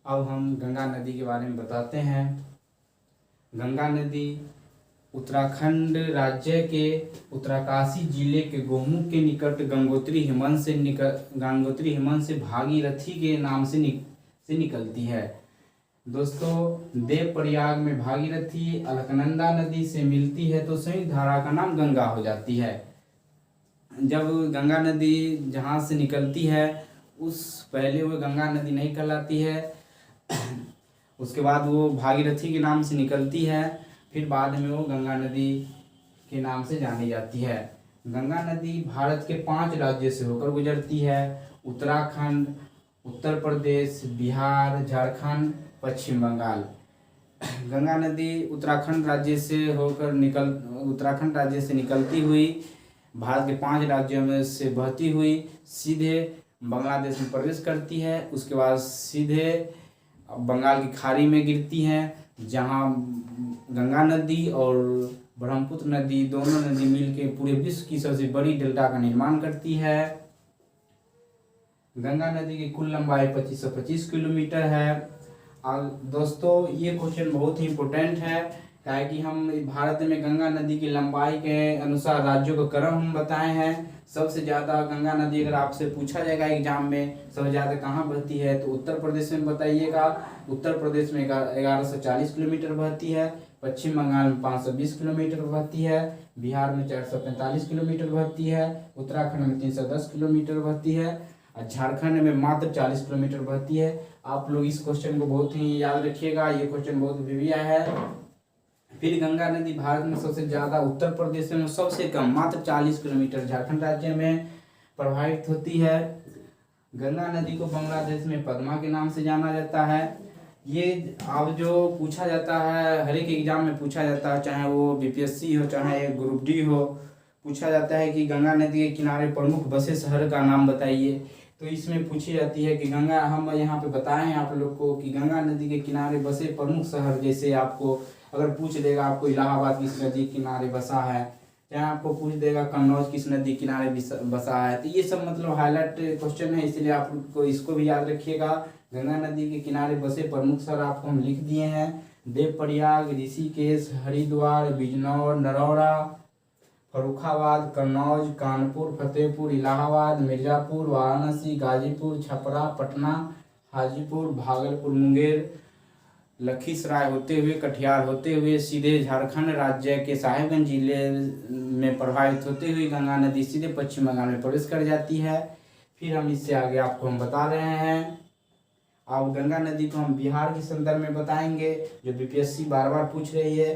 अब हम गंगा नदी के बारे में बताते हैं। गंगा नदी उत्तराखंड राज्य के उत्तरकाशी जिले के गोमुख के निकट गंगोत्री हिमन से भागीरथी के नाम से निकलती है। दोस्तों, देवप्रयाग में भागीरथी अलकनंदा नदी से मिलती है तो संयुक्त धारा का नाम गंगा हो जाती है। जब गंगा नदी जहाँ से निकलती है उस पहले वो गंगा नदी नहीं कहलाती है, उसके बाद वो भागीरथी के नाम से निकलती है, फिर बाद में वो गंगा नदी के नाम से जानी जाती है। गंगा नदी भारत के 5 राज्यों से होकर गुजरती है: उत्तराखंड, उत्तर प्रदेश, बिहार, झारखंड, पश्चिम बंगाल। गंगा नदी उत्तराखंड राज्य से निकलती हुई भारत के 5 राज्यों में से बहती हुई सीधे बांग्लादेश में प्रवेश करती है। उसके बाद सीधे बंगाल की खाड़ी में गिरती है, जहां गंगा नदी और ब्रह्मपुत्र नदी दोनों नदी मिलकर पूरे विश्व की सबसे बड़ी डेल्टा का निर्माण करती है। गंगा नदी की कुल लंबाई 2525 किलोमीटर है। और दोस्तों, ये क्वेश्चन बहुत ही इम्पोर्टेंट है, क्या कि हम भारत में गंगा नदी की लंबाई के अनुसार राज्यों का क्रम हम बताए हैं। सबसे ज़्यादा गंगा नदी अगर आपसे पूछा जाएगा एग्जाम में सबसे ज़्यादा कहाँ बहती है तो उत्तर प्रदेश में बताइएगा। उत्तर प्रदेश में 1140 किलोमीटर बहती है, पश्चिम बंगाल में 520 किलोमीटर बहती है, बिहार में 445 किलोमीटर बहती है, उत्तराखंड में 310 किलोमीटर बहती है और झारखंड में मात्र 40 किलोमीटर बहती है। आप लोग इस क्वेश्चन को बहुत ही याद रखिएगा, ये क्वेश्चन बहुत विविया है। फिर गंगा नदी भारत में सबसे ज़्यादा उत्तर प्रदेश में सबसे कम मात्र 40 किलोमीटर झारखंड राज्य में प्रवाहित होती है। गंगा नदी को बांग्लादेश में पद्मा के नाम से जाना जाता है। ये अब जो पूछा जाता है, हर एक एग्जाम में पूछा जाता है, चाहे वो बीपीएससी हो चाहे ग्रुप डी हो, पूछा जाता है कि गंगा नदी के किनारे प्रमुख बसे शहर का नाम बताइए। तो इसमें पूछी जाती है कि गंगा, हम यहाँ पे बताएं आप लोग को कि गंगा नदी के किनारे बसे प्रमुख शहर, जैसे आपको अगर पूछ देगा आपको इलाहाबाद किस नदी किनारे बसा है, चाहे आपको पूछ देगा कन्नौज किस नदी किनारे बसा है, तो ये सब मतलब हाईलाइट क्वेश्चन है, इसलिए आप को इसको भी याद रखिएगा। गंगा नदी के किनारे बसे प्रमुख शहर आपको हम लिख दिए हैं: देवप्रयाग, ऋषिकेश, हरिद्वार, बिजनौर, नरौरा, फर्रुखाबाद, कन्नौज, कानपुर, फतेहपुर, इलाहाबाद, मिर्जापुर, वाराणसी, गाजीपुर, छपरा, पटना, हाजीपुर, भागलपुर, मुंगेर, लखीसराय होते हुए कटिहार होते हुए सीधे झारखंड राज्य के साहेबगंज जिले में प्रवाहित होते हुए गंगा नदी सीधे पश्चिम बंगाल में प्रवेश कर जाती है। फिर हम इससे आगे आपको हम बता रहे हैं। अब गंगा नदी को हम बिहार के संदर्भ में बताएंगे, जो बीपीएससी बार बार पूछ रही है।